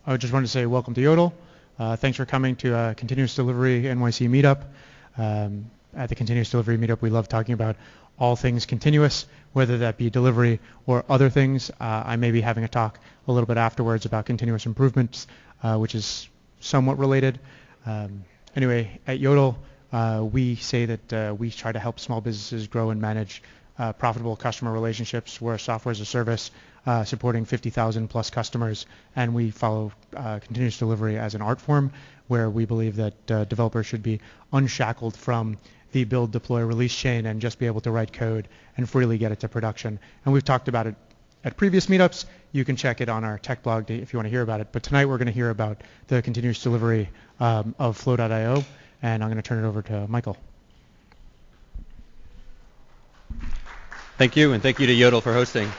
I just wanted to say welcome to Yodle. Thanks for coming to Continuous Delivery NYC Meetup. At the Continuous Delivery Meetup, we love talking about all things continuous, whether that be delivery or other things. I may be having a talk a little bit afterwards about continuous improvements, which is somewhat related. Anyway, at Yodle, we say that we try to help small businesses grow and manage profitable customer relationships. We're a software as a service supporting 50,000 plus customers, and we follow continuous delivery as an art form where we believe that developers should be unshackled from the build, deploy, release chain and just be able to write code and freely get it to production. And we've talked about it at previous meetups. You can check it on our tech blog if you want to hear about it. But tonight we're going to hear about the continuous delivery of Flow.io, and I'm going to turn it over to Michael. Thank you, and thank you to Yodle for hosting.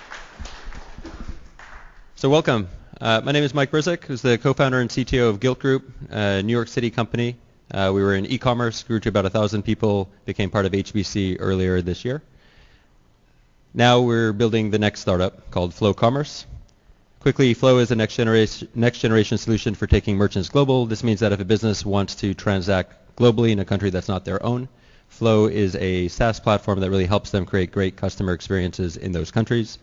So welcome. My name is Mike Brzik, who's the co-founder and CTO of Gilt Group, a New York City company. We were in e-commerce, grew to about 1,000 people, became part of HBC earlier this year. Now we're building the next startup called Flow Commerce. Quickly, Flow is a next generation solution for taking merchants global. This means that if a business wants to transact globally in a country that's not their own, Flow is a SaaS platform that really helps them create great customer experiences in those countries.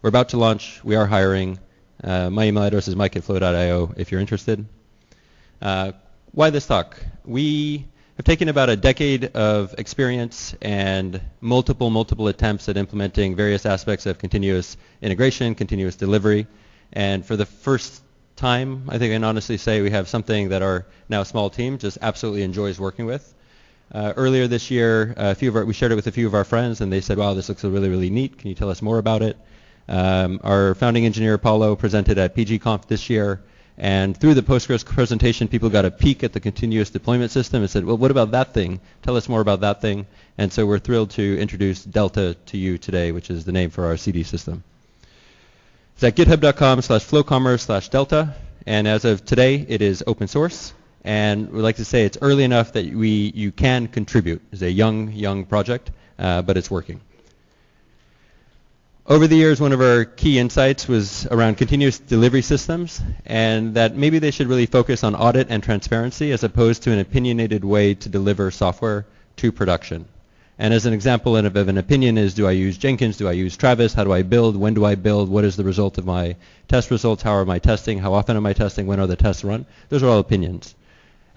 We're about to launch. We are hiring. My email address is mike@flow.io if you're interested. Why this talk? We have taken about a decade of experience and multiple attempts at implementing various aspects of continuous integration, continuous delivery, and for the first time, I think I can honestly say we have something that our now small team just absolutely enjoys working with. Earlier this year, we shared it with a few of our friends, and they said, wow, this looks really, really neat. Can you tell us more about it? Our founding engineer, Paulo, presented at PGConf this year, and through the Postgres presentation, people got a peek at the continuous deployment system and said, well, what about that thing? Tell us more about that thing. And so we're thrilled to introduce Delta to you today, which is the name for our CD system. It's at github.com/flowcommerce/delta, and as of today, it is open source. And we'd like to say it's early enough that you can contribute. It's a young project, but it's working. Over the years, one of our key insights was around continuous delivery systems, and that maybe they should really focus on audit and transparency as opposed to an opinionated way to deliver software to production. And as an example of an opinion is, do I use Jenkins? Do I use Travis? How do I build? When do I build? What is the result of my test results? How am I testing? How often am I testing? When are the tests run? Those are all opinions.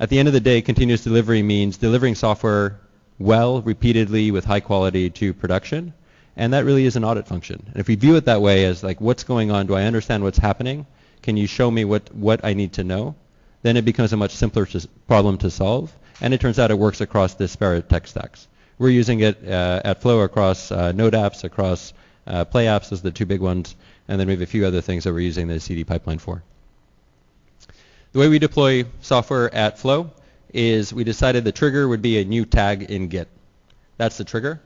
At the end of the day, continuous delivery means delivering software well, repeatedly, with high quality to production. And that really is an audit function. And if we view it that way as like, what's going on? Do I understand what's happening? Can you show me what I need to know? Then it becomes a much simpler problem to solve. And it turns out it works across disparate tech stacks. We're using it at Flow across Node apps, across Play apps as the two big ones. And then we have a few other things that we're using the CD pipeline for. The way we deploy software at Flow is we decided the trigger would be a new tag in Git. That's the trigger.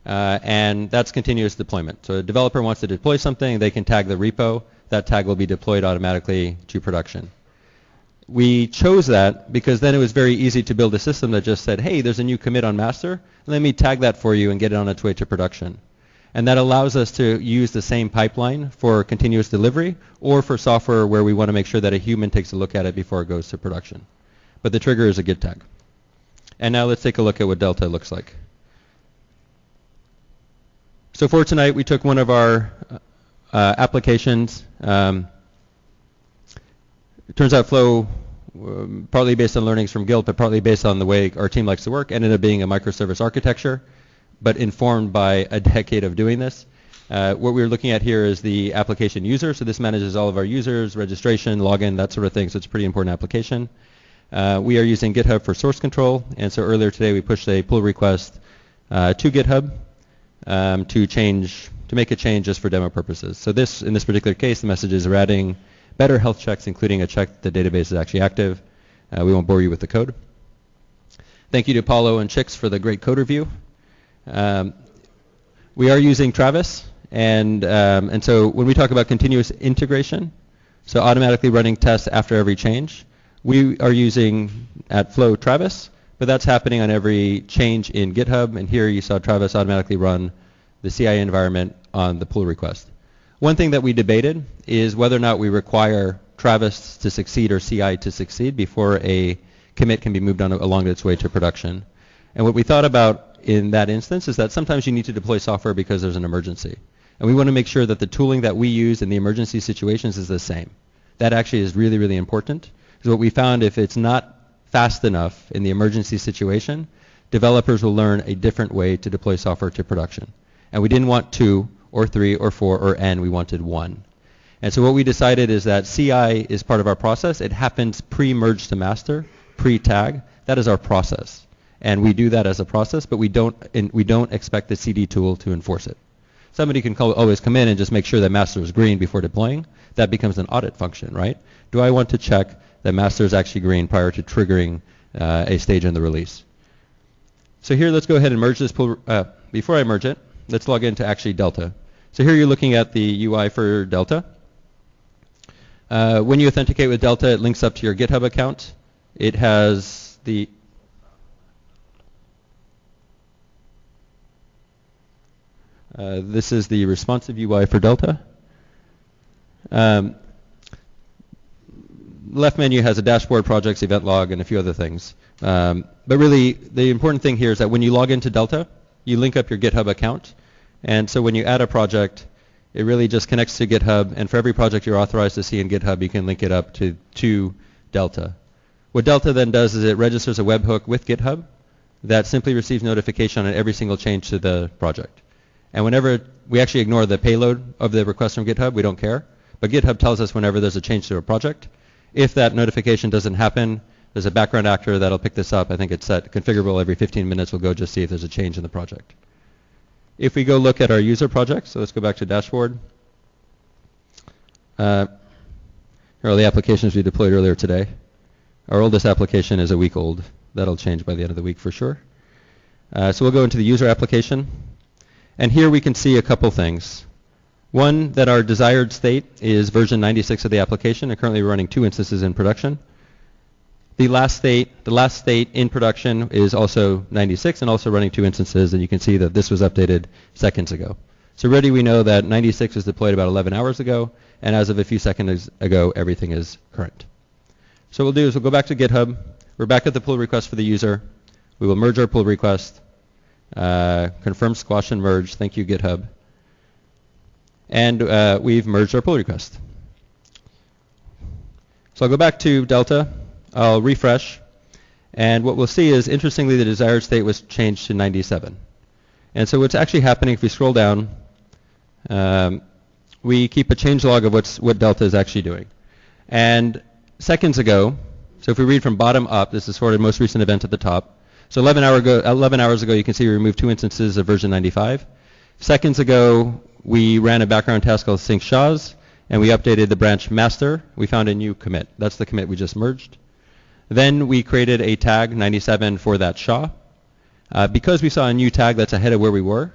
And that's continuous deployment. So a developer wants to deploy something, they can tag the repo. That tag will be deployed automatically to production. We chose that because then it was very easy to build a system that just said, hey, there's a new commit on master. Let me tag that for you and get it on its way to production. And that allows us to use the same pipeline for continuous delivery or for software where we want to make sure that a human takes a look at it before it goes to production. But the trigger is a Git tag. And now let's take a look at what Delta looks like. So for tonight, we took one of our applications. It turns out Flow, partly based on learnings from Gilt, but partly based on the way our team likes to work, ended up being a microservice architecture, but informed by a decade of doing this. What we're looking at here is the application user. So this manages all of our users, registration, login, that sort of thing. So it's a pretty important application. We are using GitHub for source control. And so earlier today, we pushed a pull request to GitHub. To make a change just for demo purposes. So in this particular case, the messages are adding better health checks, including a check that the database is actually active. We won't bore you with the code. Thank you to Paulo and Chicks for the great code review. We are using Travis, and so when we talk about continuous integration, so automatically running tests after every change, we are using at Flow Travis. But that's happening on every change in GitHub, and here you saw Travis automatically run the CI environment on the pull request. One thing that we debated is whether or not we require Travis to succeed or CI to succeed before a commit can be moved on along its way to production. And what we thought about in that instance is that sometimes you need to deploy software because there's an emergency. And we want to make sure that the tooling that we use in the emergency situations is the same. That actually is really, really important. Because what we found, if it's not fast enough in the emergency situation, developers will learn a different way to deploy software to production. And we didn't want 2 or 3 or 4 or n, we wanted 1. And so what we decided is that CI is part of our process. It happens pre-merge to master, pre-tag. That is our process. And we do that as a process, but we don't expect the CD tool to enforce it. Somebody can always come in and just make sure that master is green before deploying. That becomes an audit function, right? Do I want to check that master is actually green prior to triggering a stage in the release? So here, let's go ahead and merge this pull. Before I merge it, let's log into actually Delta. So here you're looking at the UI for Delta. When you authenticate with Delta, it links up to your GitHub account. It has the this is the responsive UI for Delta. Left menu has a dashboard, projects, event log, and a few other things. But really, the important thing here is that when you log into Delta, you link up your GitHub account. And so when you add a project, it really just connects to GitHub. And for every project you're authorized to see in GitHub, you can link it up to Delta. What Delta then does is it registers a webhook with GitHub that simply receives notification on every single change to the project. And whenever we actually ignore the payload of the request from GitHub, we don't care. But GitHub tells us whenever there's a change to a project. If that notification doesn't happen, there's a background actor that'll pick this up. I think it's set configurable every 15 minutes. We'll go just see if there's a change in the project. If we go look at our user project, so let's go back to dashboard. Here are the applications we deployed earlier today. Our oldest application is a week old. That'll change by the end of the week for sure. So we'll go into the user application. And here we can see a couple things. One, that our desired state is version 96 of the application, and currently we're running 2 instances in production. The last state in production is also 96 and also running 2 instances, and you can see that this was updated seconds ago. So already we know that 96 was deployed about 11 hours ago, and as of a few seconds ago, everything is current. So what we'll do is we'll go back to GitHub. We're back at the pull request for the user. We will merge our pull request, confirm squash and merge. Thank you, GitHub. And we've merged our pull request. So I'll go back to Delta. I'll refresh. And what we'll see is, interestingly, the desired state was changed to 97. And so what's actually happening, if we scroll down, we keep a change log of what Delta is actually doing. And seconds ago, so if we read from bottom up, this is sort of most recent event at the top. So 11 hours ago, you can see we removed 2 instances of version 95. Seconds ago, we ran a background task called sync SHAs, and we updated the branch master. We found a new commit. That's the commit we just merged. Then we created a tag 97 for that SHA. Because we saw a new tag that's ahead of where we were,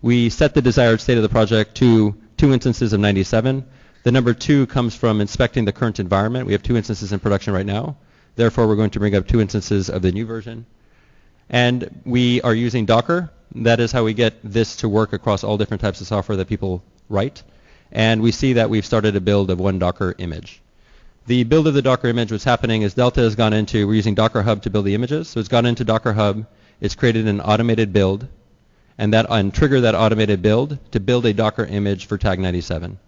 we set the desired state of the project to 2 instances of 97. The number 2 comes from inspecting the current environment. We have 2 instances in production right now. Therefore, we're going to bring up 2 instances of the new version. And we are using Docker. That is how we get this to work across all different types of software that people write. And we see that we've started a build of 1 Docker image. The build of the Docker image, what's happening is Delta has gone into, we're using Docker Hub to build the images. So it's gone into Docker Hub. It's created an automated build. And trigger that automated build to build a Docker image for tag 97.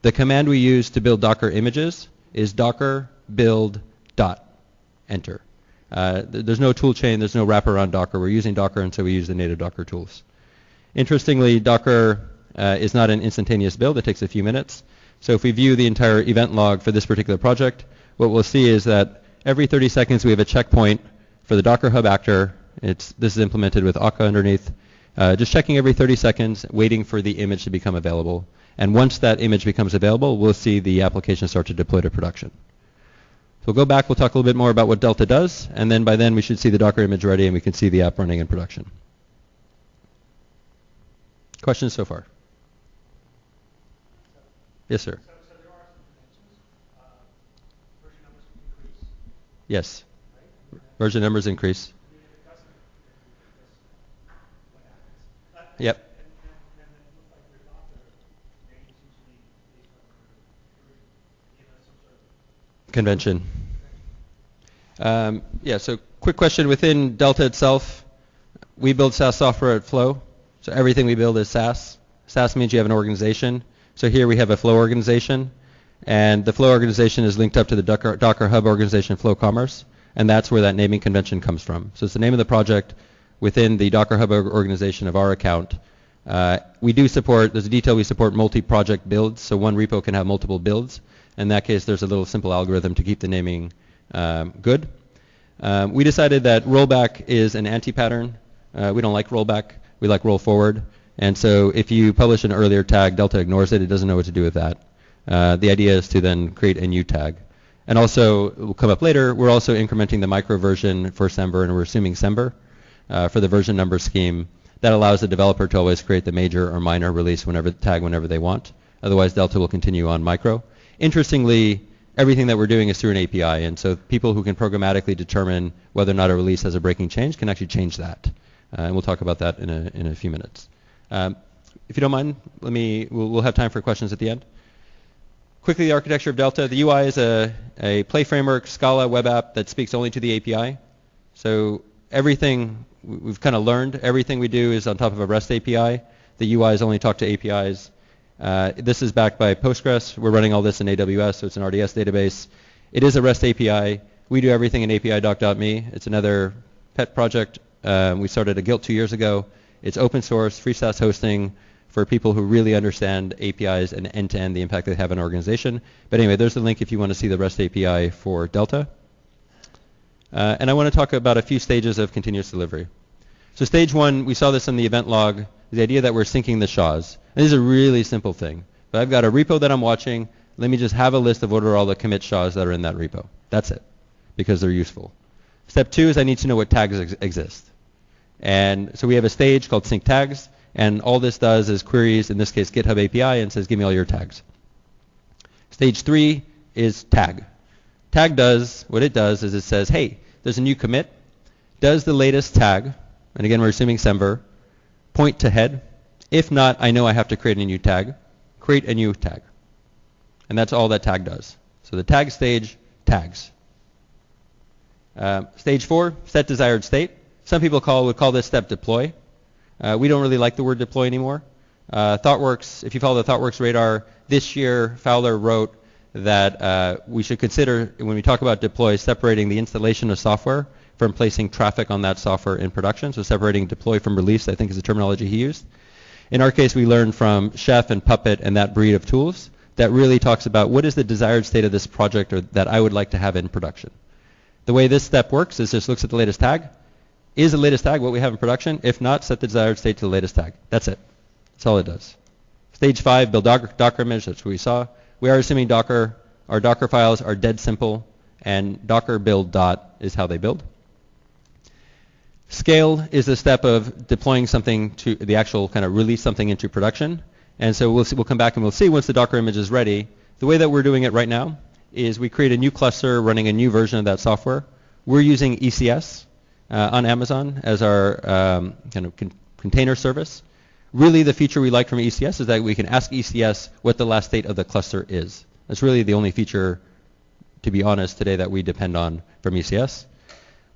The command we use to build Docker images is docker build dot enter. There's no tool chain, there's no wrapper around Docker. We're using Docker, and so we use the native Docker tools. Interestingly, Docker is not an instantaneous build. It takes a few minutes. So if we view the entire event log for this particular project, what we'll see is that every 30 seconds we have a checkpoint for the Docker Hub actor. This is implemented with Akka underneath. Just checking every 30 seconds, waiting for the image to become available. And once that image becomes available, we'll see the application start to deploy to production. So we'll go back, we'll talk a little bit more about what Delta does, and then by then we should see the Docker image ready and we can see the app running in production. Questions so far? Yes, sir. So there are some dimensions. Version numbers increase. Yes. Right? Version numbers increase. And if it doesn't, what happens? Yep. And then it looks like your Docker names usually based on your version. Give us some sort of convention. Yeah, so quick question. Within Delta itself, we build SaaS software at Flow. So everything we build is SaaS. SaaS means you have an organization. So here we have a Flow organization. And the Flow organization is linked up to the Docker Hub organization, Flow Commerce. And that's where that naming convention comes from. So it's the name of the project within the Docker Hub organization of our account. We do support, there's a detail, we support multi-project builds. So one repo can have multiple builds. In that case, there's a little simple algorithm to keep the naming good. We decided that rollback is an anti-pattern. We don't like rollback. We like roll forward. And so if you publish an earlier tag, Delta ignores it. It doesn't know what to do with that. The idea is to then create a new tag. And also, it will come up later, we're also incrementing the micro version for Semver, and we're assuming Semver for the version number scheme. That allows the developer to always create the major or minor release whenever they want. Otherwise, Delta will continue on micro. Interestingly, everything that we're doing is through an API, and so people who can programmatically determine whether or not a release has a breaking change can actually change that. And we'll talk about that in a few minutes. If you don't mind, we'll have time for questions at the end. Quickly, the architecture of Delta. The UI is a Play framework, Scala web app that speaks only to the API. So everything we've kind of learned, everything we do is on top of a REST API. The UIs only talk to APIs. This is backed by Postgres. We're running all this in AWS, so it's an RDS database. It is a REST API. We do everything in API.me. It's another pet project. We started a Guild 2 years ago. It's open source, free SaaS hosting for people who really understand APIs and end-to-end the impact they have on an organization. But anyway, there's the link if you want to see the REST API for Delta. And I want to talk about a few stages of continuous delivery. So stage one, we saw this in the event log, the idea that we're syncing the SHAs. And this is a really simple thing. But I've got a repo that I'm watching. Let me just have a list of what are all the commit SHAs that are in that repo. That's it, because they're useful. Step two is I need to know what tags exist. And so we have a stage called sync tags. And all this does is queries, in this case, GitHub API, and says, give me all your tags. Stage three is tag. Tag does, what it does is it says, hey, there's a new commit. Does the latest tag, and again, we're assuming Semver, point to head? If not, I know I have to create a new tag. Create a new tag. And that's all that tag does. So the tag stage tags. Stage four, set desired state. Some people would call this step deploy. We don't really like the word deploy anymore. ThoughtWorks, if you follow the ThoughtWorks radar, this year Fowler wrote that we should consider, when we talk about deploy, separating the installation of software from placing traffic on that software in production. So separating deploy from release, I think, is the terminology he used. In our case, we learned from Chef and Puppet and that breed of tools that really talks about what is the desired state of this project or that I would like to have in production. The way this step works is just looks at the latest tag. Is the latest tag what we have in production? If not, set the desired state to the latest tag. That's it. That's all it does. Stage five, build Docker image. That's what we saw. We are assuming Docker. Our Docker files are dead simple, and Docker build dot is how they build. Scale is the step of deploying something to the actual kind of release something into production. And so we'll come back and we'll see once the Docker image is ready. The way that we're doing it right now is we create a new cluster running a new version of that software. We're using ECS on Amazon as our kind of container service. Really the feature we like from ECS is that we can ask ECS what the last state of the cluster is. That's really the only feature, to be honest, today that we depend on from ECS.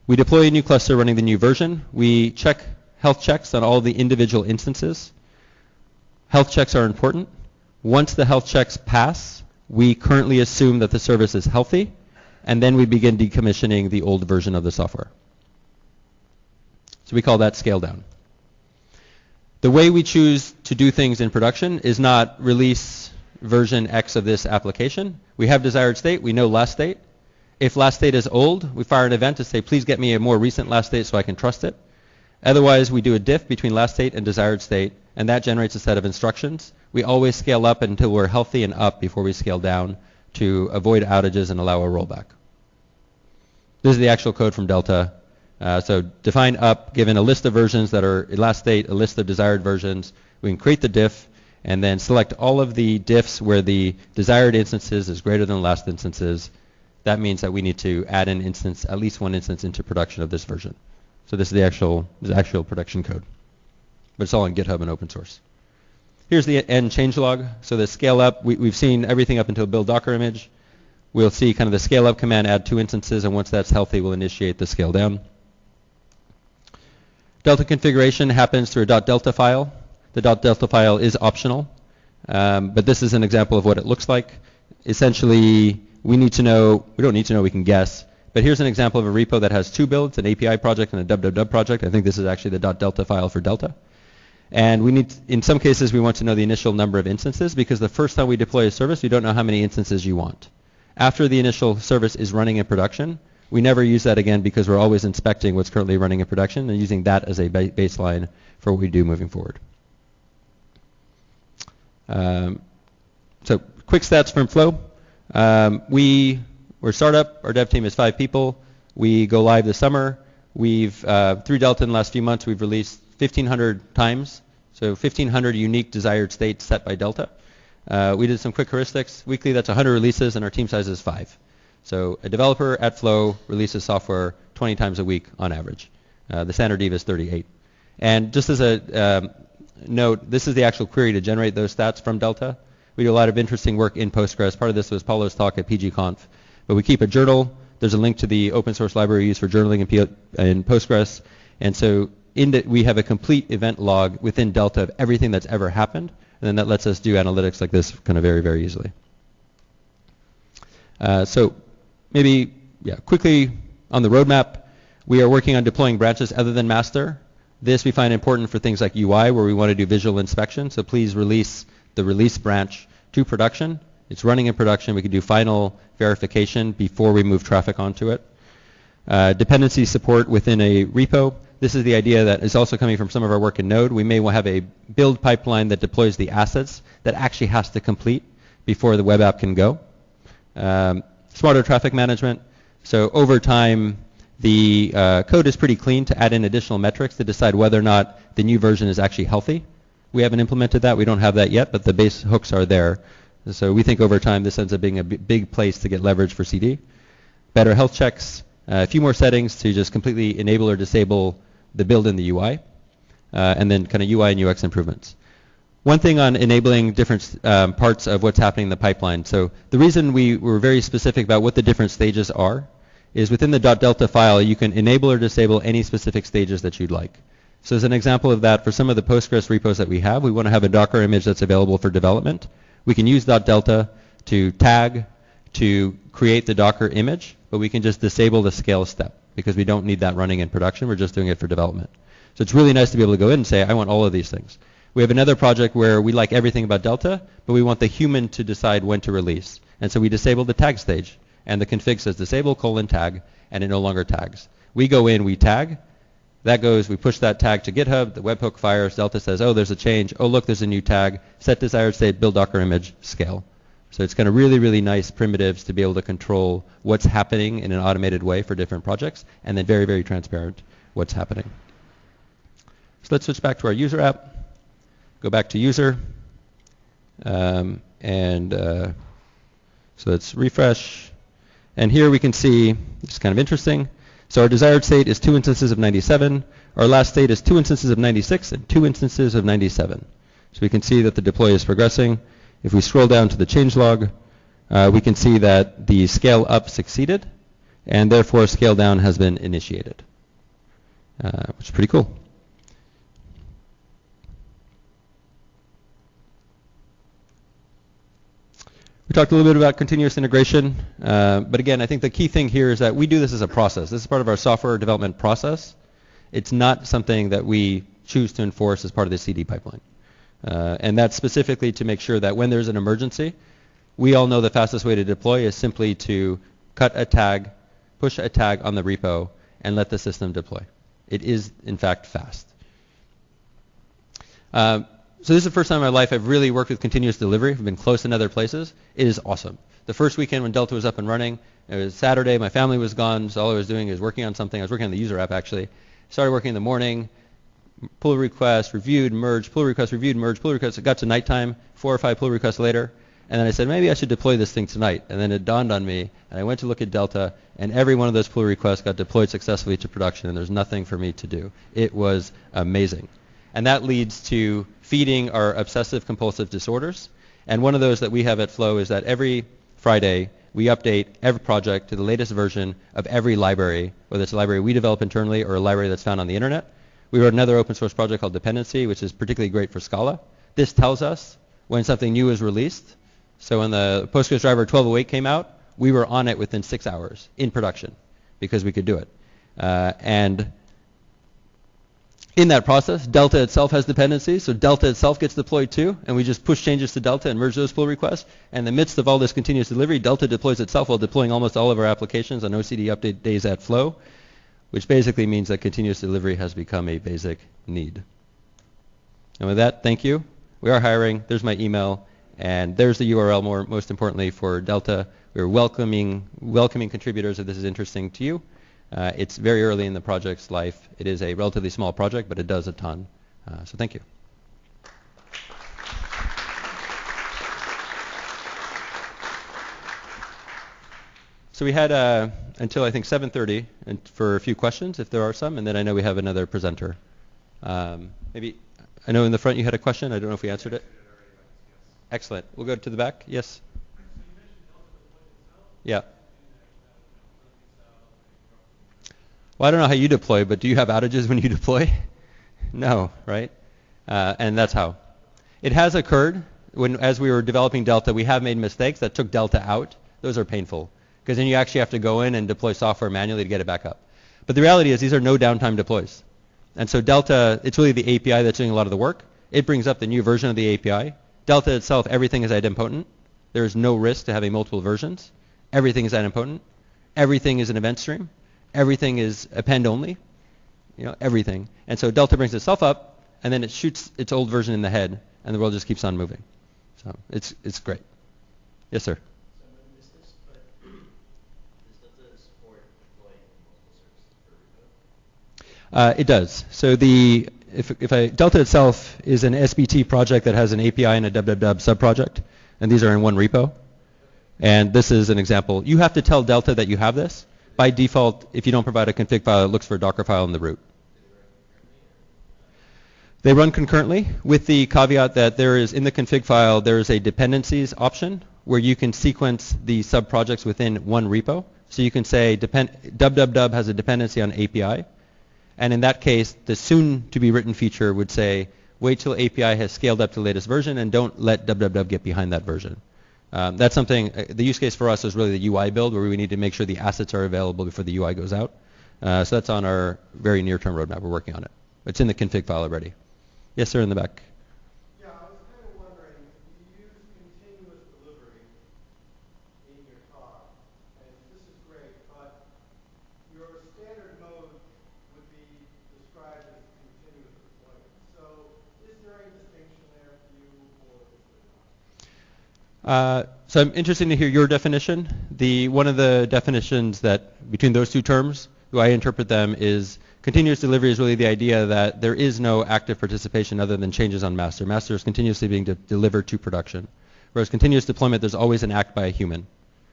We deploy a new cluster running the new version. We check health checks on all the individual instances. Health checks are important. Once the health checks pass, we currently assume that the service is healthy, and then we begin decommissioning the old version of the software. So we call that scale down. The way we choose to do things in production is not release version X of this application. We have desired state. We know last state. If last state is old, we fire an event to say, please get me a more recent last state so I can trust it. Otherwise, we do a diff between last state and desired state, and that generates a set of instructions. We always scale up until we're healthy and up before we scale down to avoid outages and allow a rollback. This is the actual code from Delta. So define up, given a list of versions that are last state, a list of desired versions. We can create the diff and then select all of the diffs where the desired instances is greater than the last instances. That means that we need to add an instance, at least one instance into production of this version. So this is the actual production code. But it's all on GitHub and open source. Here's the end changelog. So the scale up, we've seen everything up until build Docker image. we'll see kind of the scale up command, add 2 instances, and once that's healthy, we'll initiate the scale down. Delta configuration happens through a .delta file. The .delta file is optional, but this is an example of what it looks like. Essentially, we don't need to know, we can guess. But here's an example of a repo that has 2 builds, an API project and a www project. I think this is actually the .delta file for Delta. And in some cases, we want to know the initial number of instances because the first time we deploy a service, you don't know how many instances you want. After the initial service is running in production, we never use that again because we're always inspecting what's currently running in production and using that as a baseline for what we do moving forward. So quick stats from Flow. We're a startup. Our dev team is 5 people. We go live this summer. Through Delta in the last few months, we've released 1,500 times. So 1,500 unique desired states set by Delta. We did some quick heuristics. Weekly, that's 100 releases, and our team size is 5. So a developer at Flow releases software 20 times a week on average. The standard dev is 38. And just as a note, this is the actual query to generate those stats from Delta. We do a lot of interesting work in Postgres. Part of this was Paulo's talk at PGConf. But we keep a journal. There's a link to the open source library used for journaling in Postgres. And so we have a complete event log within Delta of everything that's ever happened. And then that lets us do analytics like this kind of very, very easily. So maybe, quickly on the roadmap, we are working on deploying branches other than master. This we find important for things like UI where we want to do visual inspection. So please release the release branch to production. It's running in production. We can do final verification before we move traffic onto it. Dependency support within a repo. This is the idea that is also coming from some of our work in Node. We may have a build pipeline that deploys the assets that actually has to complete before the web app can go. Smarter traffic management. So over time, the code is pretty clean to add in additional metrics to decide whether or not the new version is actually healthy. We haven't implemented that. We don't have that yet, but the base hooks are there. So we think over time this ends up being a big place to get leverage for CD. Better health checks, a few more settings to just completely enable or disable the build in the UI, and then kind of UI and UX improvements. One thing on enabling different parts of what's happening in the pipeline. So the reason we were very specific about what the different stages are is within the .delta file you can enable or disable any specific stages that you'd like. So as an example of that, for some of the Postgres repos that we want to have a Docker image that's available for development. We can use .delta to tag, to create the Docker image, but we can just disable the scale step because we don't need that running in production. We're just doing it for development. So it's really nice to be able to go in and say, I want all of these things. We have another project where we like everything about Delta, but we want the human to decide when to release. And so we disable the tag stage, and the config says disable : tag, and it no longer tags. We go in, we tag. That goes, we push that tag to GitHub, the webhook fires, Delta says, oh, there's a change. Oh, look, there's a new tag. Set desired state, build Docker image, scale. So it's kind of really, really nice primitives to be able to control what's happening in an automated way for different projects, and then very, very transparent what's happening. So let's switch back to our user app. Go back to user. So let's refresh. And here we can see, it's kind of interesting. So our desired state is 2 instances of 97. Our last state is 2 instances of 96 and 2 instances of 97. So we can see that the deploy is progressing. If we scroll down to the changelog, we can see that the scale up succeeded, and therefore scale down has been initiated, which is pretty cool. We talked a little bit about continuous integration, but again, I think the key thing here is that we do this as a process. This is part of our software development process. It's not something that we choose to enforce as part of the CD pipeline. And that's specifically to make sure that when there's an emergency, we all know the fastest way to deploy is simply to cut a tag, push a tag on the repo, and let the system deploy. It is, in fact, fast. So this is the first time in my life I've really worked with continuous delivery. I've been close in other places. It is awesome. The first weekend when Delta was up and running, it was Saturday. My family was gone, so all I was doing is working on something. I was working on the user app, actually. Started working in the morning, pull request, reviewed, merged, pull request, reviewed, merged, pull request. It got to nighttime, 4 or 5 pull requests later, and then I said, maybe I should deploy this thing tonight. And then it dawned on me, and I went to look at Delta, and every one of those pull requests got deployed successfully to production, and there's nothing for me to do. It was amazing. And that leads to feeding our obsessive compulsive disorders. And one of those that we have at Flow is that every Friday we update every project to the latest version of every library, whether it's a library we develop internally or a library that's found on the internet. We wrote another open source project called Dependency, which is particularly great for Scala. This tells us when something new is released. So when the Postgres driver 1208 came out, we were on it within 6 hours in production because we could do it. And in that process, Delta itself has dependencies, so Delta itself gets deployed too, and we just push changes to Delta and merge those pull requests. And in the midst of all this continuous delivery, Delta deploys itself while deploying almost all of our applications on OCD update days at flow, which basically means that continuous delivery has become a basic need. And with that, thank you. We are hiring. There's my email, and there's the URL most importantly for Delta. We're welcoming contributors if this is interesting to you. It's very early in the project's life. It is a relatively small project, but it does a ton. So thank you. So we had until I think 7:30 for a few questions, if there are some, and then I know we have another presenter. Maybe, I know in the front you had a question. I don't know if we answered it. Excellent. We'll go to the back. Yes. Yeah. Well, I don't know how you deploy, but do you have outages when you deploy? No, right? And that's how. It has occurred as we were developing Delta, we have made mistakes that took Delta out. Those are painful because then you actually have to go in and deploy software manually to get it back up. But the reality is these are no downtime deploys. And so Delta, it's really the API that's doing a lot of the work. It brings up the new version of the API. Delta itself, everything is idempotent. There is no risk to having multiple versions. Everything is idempotent. Everything is an event stream. Everything is append only, everything. And so Delta brings itself up, and then it shoots its old version in the head, and the world just keeps on moving. So it's great. Yes, sir. Does Delta support deploying multiple services per repo? It does. So Delta itself is an SBT project that has an API and a www subproject, and these are in one repo. And this is an example. You have to tell Delta that you have this. By default, if you don't provide a config file, it looks for a Docker file in the root. They run concurrently with the caveat that there is, in the config file, there is a dependencies option where you can sequence the subprojects within one repo. So you can say www has a dependency on API. And in that case, the soon-to-be-written feature would say, wait till API has scaled up to the latest version and don't let www get behind that version. That's something, the use case for us is really the UI build where we need to make sure the assets are available before the UI goes out. So that's on our very near-term roadmap. We're working on it. It's in the config file already. Yes, sir, in the back. Yeah, I was kind of wondering, you use continuous delivery in your talk, and this is great, but your standard mode would be described as continuous deployment. So is there any distinction there for you, or is there not? So I'm interested to hear your definition. One of the definitions that between those two terms, the way I interpret them is continuous delivery is really the idea that there is no active participation other than changes on master. Master is continuously being delivered to production. Whereas continuous deployment, there's always an act by a human,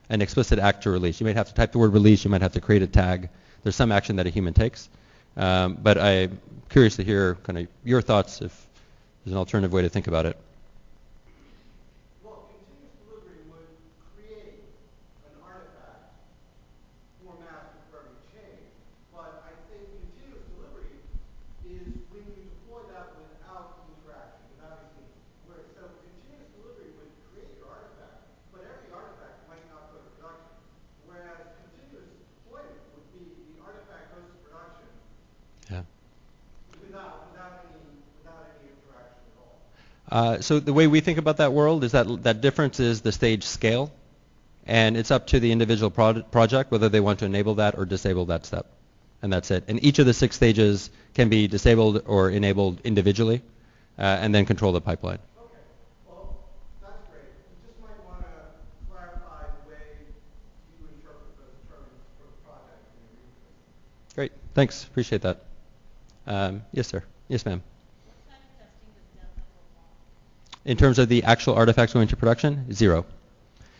an explicit act to release. You might have to type the word release. You might have to create a tag. There's some action that a human takes. But I'm curious to hear kind of your thoughts if there's an alternative way to think about it. So the way we think about that world is that difference is the stage scale, and it's up to the individual project whether they want to enable that or disable that step, and that's it. And each of the 6 stages can be disabled or enabled individually, and then control the pipeline. Okay, well, that's great. You just might want to clarify the way you interpret those terms for the project when you read this. Great, thanks, appreciate that. Yes, sir. Yes, ma'am. In terms of the actual artifacts going to production, 0.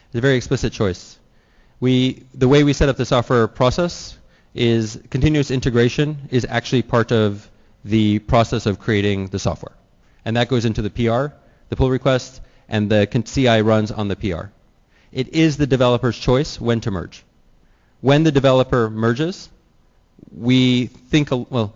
It's a very explicit choice. The way we set up the software process is continuous integration is actually part of the process of creating the software. And that goes into the PR, the pull request, and the CI runs on the PR. It is the developer's choice when to merge. When the developer merges, we think, well,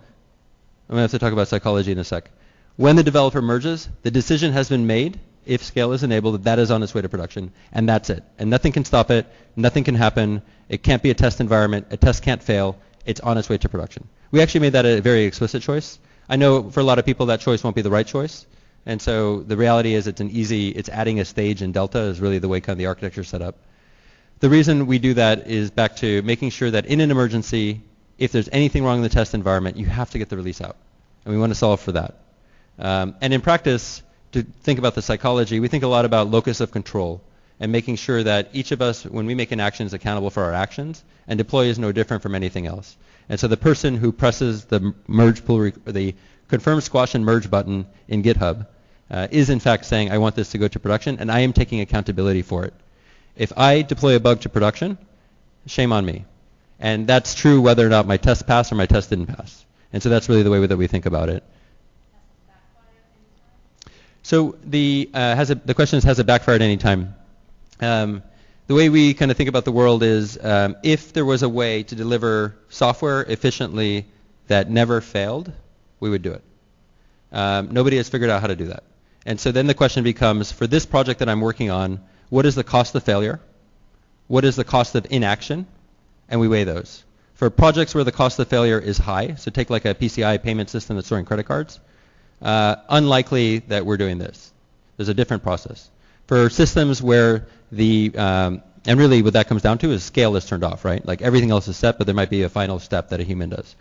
I'm going to have to talk about psychology in a sec. When the developer merges, the decision has been made, if scale is enabled, that that is on its way to production, and that's it. And nothing can stop it, nothing can happen, it can't be a test environment, a test can't fail, it's on its way to production. We actually made that a very explicit choice. I know for a lot of people that choice won't be the right choice, and so the reality is it's adding a stage in Delta is really the way kind of the architecture is set up. The reason we do that is back to making sure that in an emergency, if there's anything wrong in the test environment, you have to get the release out. And we want to solve for that. And in practice, to think about the psychology, we think a lot about locus of control and making sure that each of us, when we make an action, is accountable for our actions, and deploy is no different from anything else. And so the person who presses the merge pull, or the confirm squash and merge button in GitHub is in fact saying, I want this to go to production, and I am taking accountability for it. If I deploy a bug to production, shame on me. And that's true whether or not my test passed or my test didn't pass. And so that's really the way that we think about it. So the question is, has it backfired any time? The way we kind of think about the world is if there was a way to deliver software efficiently that never failed, we would do it. Nobody has figured out how to do that. And so then the question becomes, for this project that I'm working on, what is the cost of failure? What is the cost of inaction? And we weigh those. For projects where the cost of failure is high, so take like a PCI payment system that's storing credit cards, unlikely that we're doing this. There's a different process. For systems where and really what that comes down to is scale is turned off, right? Like everything else is set, but there might be a final step that a human does.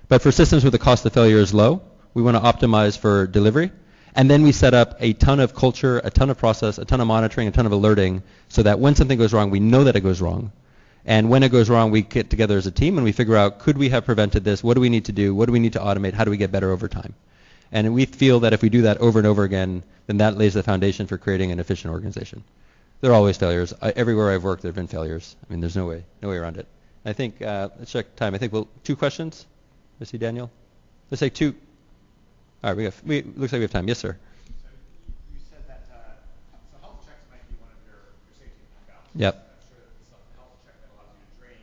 But for systems where the cost of failure is low, we want to optimize for delivery. And then we set up a ton of culture, a ton of process, a ton of monitoring, a ton of alerting, so that when something goes wrong, we know that it goes wrong. And when it goes wrong, we get together as a team and we figure out, could we have prevented this? What do we need to do? What do we need to automate? How do we get better over time? And we feel that if we do that over and over again, then that lays the foundation for creating an efficient organization. There are always failures. Everywhere I've worked, there have been failures. I mean, there's no way around it. I think, let's check time. I think 2 questions. Let's see, Daniel. Let's take 2. All right, looks like we have time. Yes, sir. So you said that so health checks might be one of your safety valves. Yep. I'm sure that the health check that allows you to drain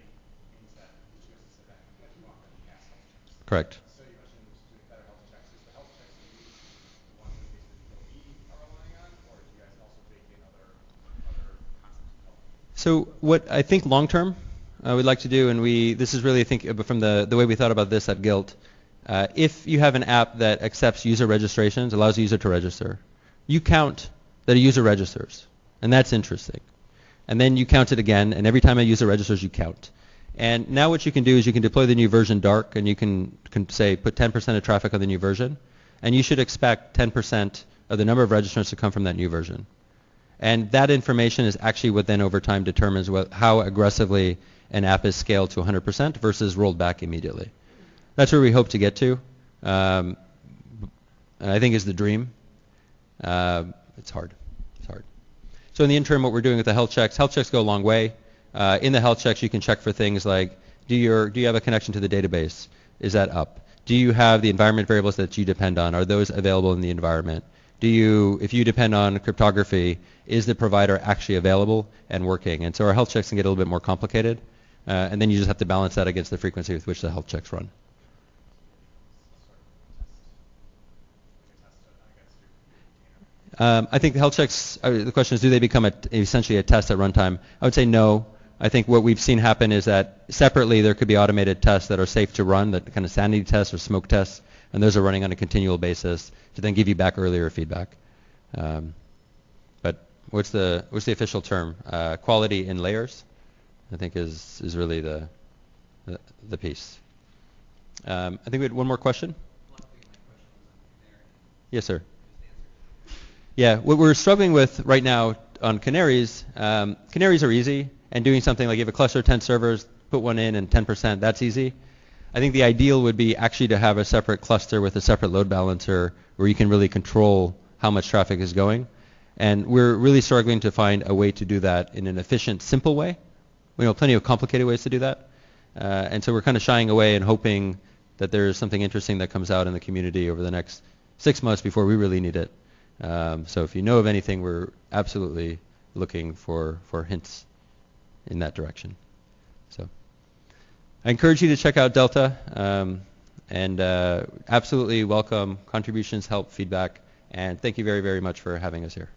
means that you have to sit back and get walk and pass health checks. Correct. So you mentioned doing better health checks. Is the health checks you use the ones that the DOE are relying on, or do you guys also bake in other concepts of health? So what I think long term we'd like to do, and this is really, I think, from the way we thought about this at Guilt, if you have an app that accepts user registrations, allows a user to register, you count that a user registers, and that's interesting. And then you count it again, and every time a user registers, you count. And now what you can do is you can deploy the new version dark, and you can say put 10% of traffic on the new version, and you should expect 10% of the number of registrants to come from that new version. And that information is actually what then over time determines how aggressively an app is scaled to 100% versus rolled back immediately. That's where we hope to get to. I think is the dream. It's hard. It's hard. So in the interim, what we're doing with the health checks go a long way. In the health checks, you can check for things like, do you have a connection to the database? Is that up? Do you have the environment variables that you depend on? Are those available in the environment? If you depend on cryptography, is the provider actually available and working? And so our health checks can get a little bit more complicated. And then you just have to balance that against the frequency with which the health checks run. I think the health checks, the question is, do they become essentially a test at runtime? I would say no. I think what we've seen happen is that separately there could be automated tests that are safe to run, that kind of sanity tests or smoke tests, and those are running on a continual basis to then give you back earlier feedback. But what's the official term? Quality in layers, I think is really the piece. I think we had one more question. Yes, sir. Yeah, what we're struggling with right now on canaries, canaries are easy, and doing something like you have a cluster of 10 servers, put one in and 10%, that's easy. I think the ideal would be actually to have a separate cluster with a separate load balancer where you can really control how much traffic is going. And we're really struggling to find a way to do that in an efficient, simple way. We know plenty of complicated ways to do that. And so we're kind of shying away and hoping that there's something interesting that comes out in the community over the next 6 months before we really need it. So if you know of anything, we're absolutely looking for hints in that direction. So I encourage you to check out Delta, and absolutely welcome contributions, help, feedback, and thank you very, very much for having us here.